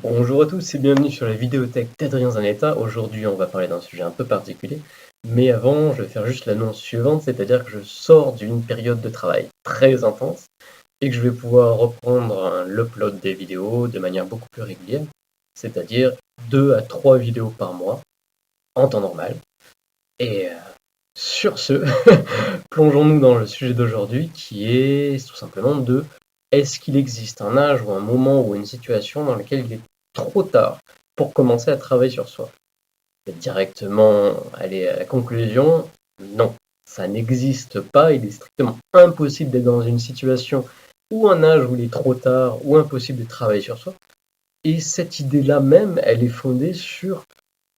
Bonjour à tous et bienvenue sur la vidéothèque d'Adrien Zanetta. Aujourd'hui, on va parler d'un sujet un peu particulier. Mais avant, je vais faire juste l'annonce suivante, c'est-à-dire que je sors d'une période de travail très intense et que je vais pouvoir reprendre l'upload des vidéos de manière beaucoup plus régulière, c'est-à-dire 2 à 3 vidéos par mois en temps normal. Et sur ce, plongeons-nous dans le sujet d'aujourd'hui qui est tout simplement de est-ce qu'il existe un âge ou un moment ou une situation dans laquelle il est trop tard pour commencer à travailler sur soi? Et directement aller à la conclusion, non, ça n'existe pas, il est strictement impossible d'être dans une situation ou un âge où il est trop tard ou impossible de travailler sur soi. Et cette idée-là même, elle est fondée sur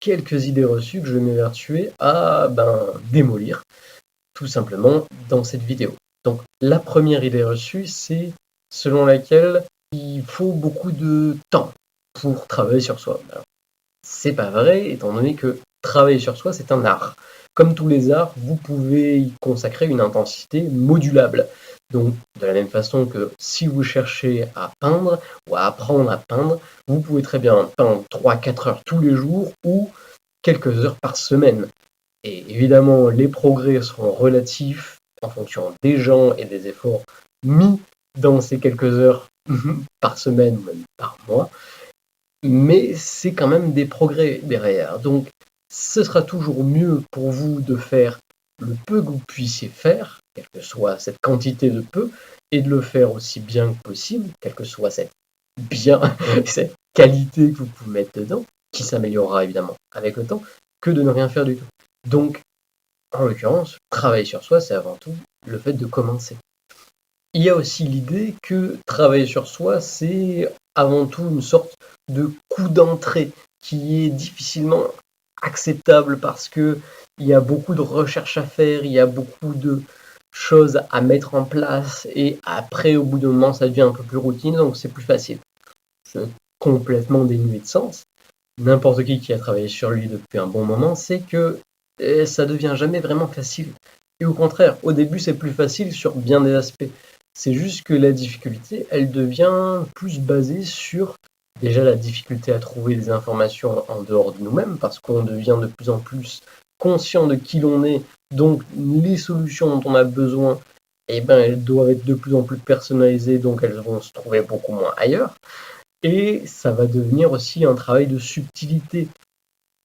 quelques idées reçues que je m'évertuais à démolir tout simplement dans cette vidéo. Donc la première idée reçue, c'est selon laquelle il faut beaucoup de temps pour travailler sur soi. Alors, c'est pas vrai, étant donné que travailler sur soi, c'est un art. Comme tous les arts, vous pouvez y consacrer une intensité modulable. Donc, de la même façon que si vous cherchez à peindre ou à apprendre à peindre, vous pouvez très bien peindre 3-4 heures tous les jours ou quelques heures par semaine. Et évidemment, les progrès seront relatifs en fonction des gens et des efforts mis dans ces quelques heures par semaine ou même par mois, mais c'est quand même des progrès derrière. Donc, ce sera toujours mieux pour vous de faire le peu que vous puissiez faire, quelle que soit cette quantité de peu, et de le faire aussi bien que possible, quelle que soit cette bien, cette qualité que vous pouvez mettre dedans, qui s'améliorera évidemment avec le temps, que de ne rien faire du tout. Donc, en l'occurrence, travailler sur soi, c'est avant tout le fait de commencer. Il y a aussi l'idée que travailler sur soi, c'est avant tout une sorte de coup d'entrée qui est difficilement acceptable parce que il y a beaucoup de recherches à faire, il y a beaucoup de choses à mettre en place et après, au bout d'un moment, ça devient un peu plus routine, donc c'est plus facile. C'est complètement dénué de sens. N'importe qui a travaillé sur lui depuis un bon moment sait que ça devient jamais vraiment facile. Et au contraire, au début, c'est plus facile sur bien des aspects. C'est juste que la difficulté, elle devient plus basée sur déjà la difficulté à trouver des informations en dehors de nous-mêmes, parce qu'on devient de plus en plus conscient de qui l'on est, donc les solutions dont on a besoin, elles doivent être de plus en plus personnalisées, donc elles vont se trouver beaucoup moins ailleurs. Et ça va devenir aussi un travail de subtilité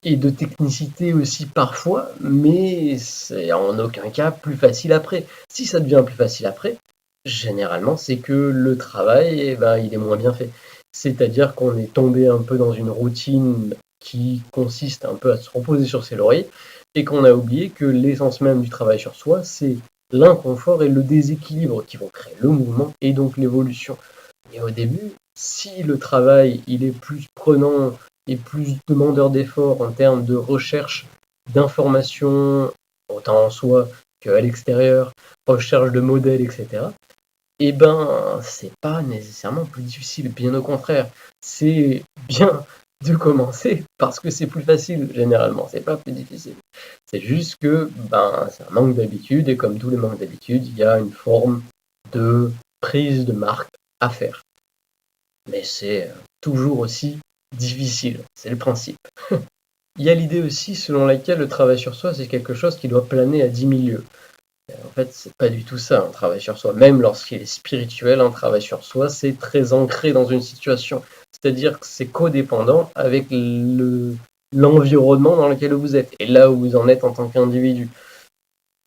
et de technicité aussi parfois, mais c'est en aucun cas plus facile après. Si ça devient plus facile après, généralement, c'est que le travail, il est moins bien fait. C'est-à-dire qu'on est tombé un peu dans une routine qui consiste un peu à se reposer sur ses lauriers et qu'on a oublié que l'essence même du travail sur soi, c'est l'inconfort et le déséquilibre qui vont créer le mouvement et donc l'évolution. Et au début, si le travail il est plus prenant et plus demandeur d'efforts en termes de recherche d'informations, autant en soi qu'à l'extérieur, recherche de modèles, etc., c'est pas nécessairement plus difficile, bien au contraire. C'est bien de commencer parce que c'est plus facile généralement, c'est pas plus difficile. C'est juste que c'est un manque d'habitude et comme tous les manques d'habitude, il y a une forme de prise de marque à faire. Mais c'est toujours aussi difficile, c'est le principe. Il y a l'idée aussi selon laquelle le travail sur soi, c'est quelque chose qui doit planer à 10 000 lieues. En fait, c'est pas du tout ça, un travail sur soi. Même lorsqu'il est spirituel, un travail sur soi, c'est très ancré dans une situation. C'est-à-dire que c'est codépendant avec l'environnement dans lequel vous êtes et là où vous en êtes en tant qu'individu.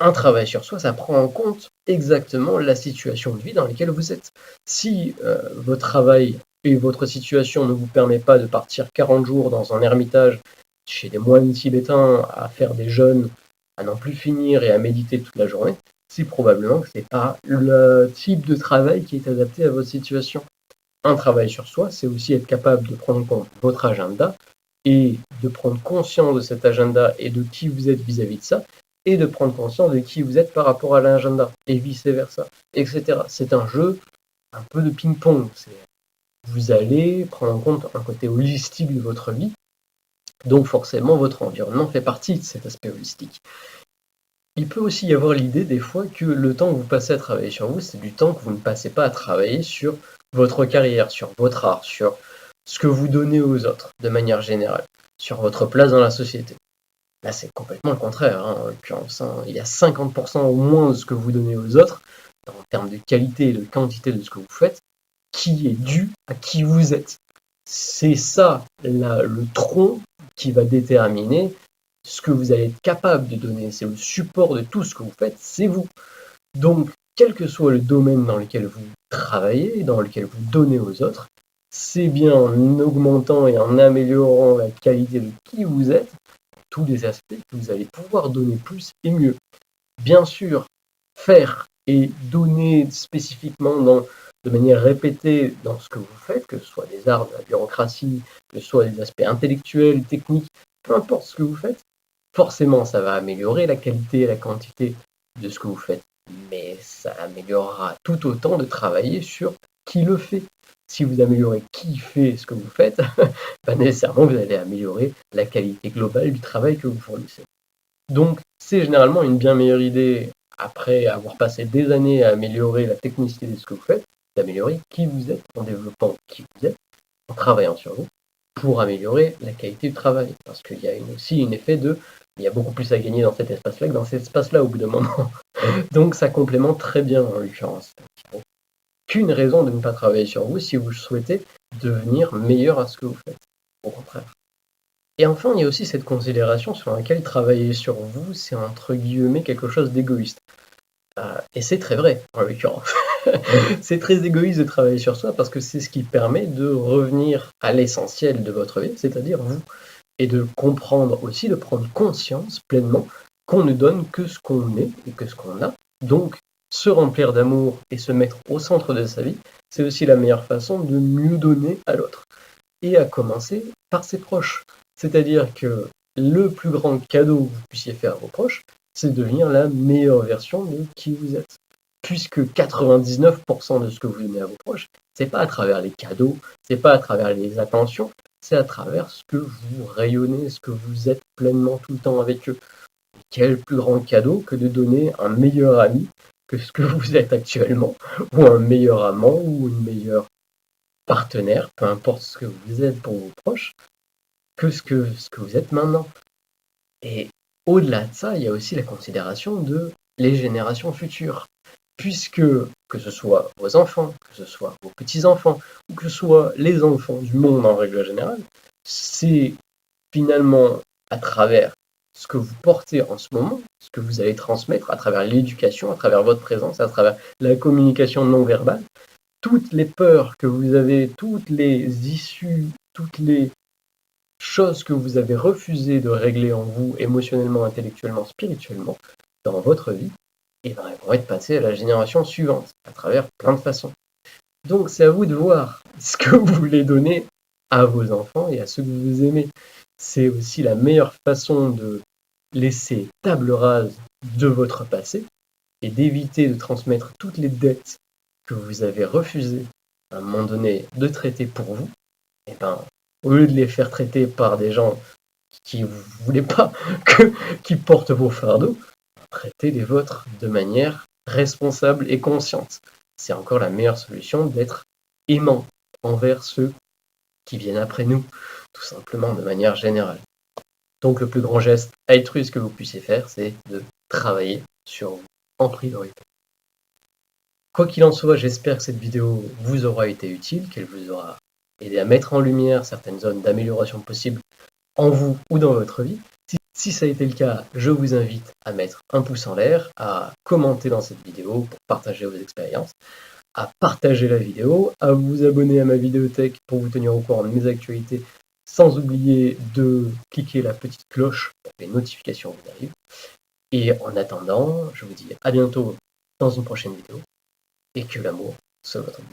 Un travail sur soi, ça prend en compte exactement la situation de vie dans laquelle vous êtes. Si votre travail et votre situation ne vous permet pas de partir 40 jours dans un ermitage chez des moines tibétains à faire des jeûnes, à n'en plus finir et à méditer toute la journée, c'est probablement que ce n'est pas le type de travail qui est adapté à votre situation. Un travail sur soi, c'est aussi être capable de prendre en compte votre agenda et de prendre conscience de cet agenda et de qui vous êtes vis-à-vis de ça, et de prendre conscience de qui vous êtes par rapport à l'agenda, et vice-versa, etc. C'est un jeu un peu de ping-pong. Vous allez prendre en compte un côté holistique de votre vie, donc forcément votre environnement fait partie de cet aspect holistique. Il peut aussi y avoir l'idée des fois que le temps que vous passez à travailler sur vous, c'est du temps que vous ne passez pas à travailler sur votre carrière, sur votre art, sur ce que vous donnez aux autres, de manière générale, sur votre place dans la société. Là, c'est complètement le contraire, hein, en l'occurrence. Il y a 50% au moins de ce que vous donnez aux autres, en termes de qualité et de quantité de ce que vous faites, qui est dû à qui vous êtes. C'est ça, le tronc qui va déterminer ce que vous allez être capable de donner. C'est le support de tout ce que vous faites, c'est vous. Donc, quel que soit le domaine dans lequel vous travaillez, dans lequel vous donnez aux autres, c'est bien en augmentant et en améliorant la qualité de qui vous êtes, tous les aspects, que vous allez pouvoir donner plus et mieux. Bien sûr, faire et donner spécifiquement de manière répétée dans ce que vous faites, que ce soit des arts, de la bureaucratie, que ce soit des aspects intellectuels, techniques, peu importe ce que vous faites, forcément ça va améliorer la qualité et la quantité de ce que vous faites. Mais ça améliorera tout autant de travailler sur qui le fait. Si vous améliorez qui fait ce que vous faites, pas nécessairement vous allez améliorer la qualité globale du travail que vous fournissez. Donc c'est généralement une bien meilleure idée, après avoir passé des années à améliorer la technicité de ce que vous faites, d'améliorer qui vous êtes en développant qui vous êtes, en travaillant sur vous, pour améliorer la qualité du travail. Parce qu'il y a aussi un effet il y a beaucoup plus à gagner dans cet espace-là que dans cet espace-là au bout d'un moment. Donc ça complémente très bien en l'occurrence. Qu'une raison de ne pas travailler sur vous si vous souhaitez devenir meilleur à ce que vous faites. Au contraire. Et enfin, il y a aussi cette considération sur laquelle travailler sur vous, c'est entre guillemets quelque chose d'égoïste. Et c'est très vrai, en l'occurrence. C'est très égoïste de travailler sur soi parce que c'est ce qui permet de revenir à l'essentiel de votre vie, c'est-à-dire vous. Et de comprendre aussi, de prendre conscience pleinement qu'on ne donne que ce qu'on est et que ce qu'on a. Donc, se remplir d'amour et se mettre au centre de sa vie, c'est aussi la meilleure façon de mieux donner à l'autre. Et à commencer par ses proches. C'est-à-dire que le plus grand cadeau que vous puissiez faire à vos proches, c'est de devenir la meilleure version de qui vous êtes. Puisque 99% de ce que vous donnez à vos proches, c'est pas à travers les cadeaux, c'est pas à travers les attentions, c'est à travers ce que vous rayonnez, ce que vous êtes pleinement tout le temps avec eux. Quel plus grand cadeau que de donner un meilleur ami que ce que vous êtes actuellement, ou un meilleur amant, ou une meilleure partenaire, peu importe ce que vous êtes pour vos proches, que ce que vous êtes maintenant. Et au-delà de ça, il y a aussi la considération de les générations futures. Puisque, que ce soit vos enfants, que ce soit vos petits-enfants, ou que ce soit les enfants du monde en règle générale, c'est finalement à travers ce que vous portez en ce moment, ce que vous allez transmettre à travers l'éducation, à travers votre présence, à travers la communication non verbale, toutes les peurs que vous avez, toutes les issues, toutes les choses que vous avez refusé de régler en vous émotionnellement, intellectuellement, spirituellement dans votre vie, et ben, elles vont être passées à la génération suivante à travers plein de façons. Donc c'est à vous de voir ce que vous voulez donner à vos enfants et à ceux que vous aimez. C'est aussi la meilleure façon de laisser table rase de votre passé et d'éviter de transmettre toutes les dettes que vous avez refusé à un moment donné de traiter pour vous. Et ben, au lieu de les faire traiter par des gens qui ne voulaient pas qui portent vos fardeaux, traitez les vôtres de manière responsable et consciente. C'est encore la meilleure solution d'être aimant envers ceux qui viennent après nous, tout simplement de manière générale. Donc le plus grand geste altruiste que vous puissiez faire, c'est de travailler sur vous en priorité. Quoi qu'il en soit, j'espère que cette vidéo vous aura été utile, qu'elle vous aura aidé à mettre en lumière certaines zones d'amélioration possibles en vous ou dans votre vie. Si ça a été le cas, je vous invite à mettre un pouce en l'air, à commenter dans cette vidéo pour partager vos expériences, à partager la vidéo, à vous abonner à ma vidéothèque pour vous tenir au courant de mes actualités, sans oublier de cliquer la petite cloche pour que les notifications vous arrivent. Et en attendant, je vous dis à bientôt dans une prochaine vidéo et que l'amour soit votre vie.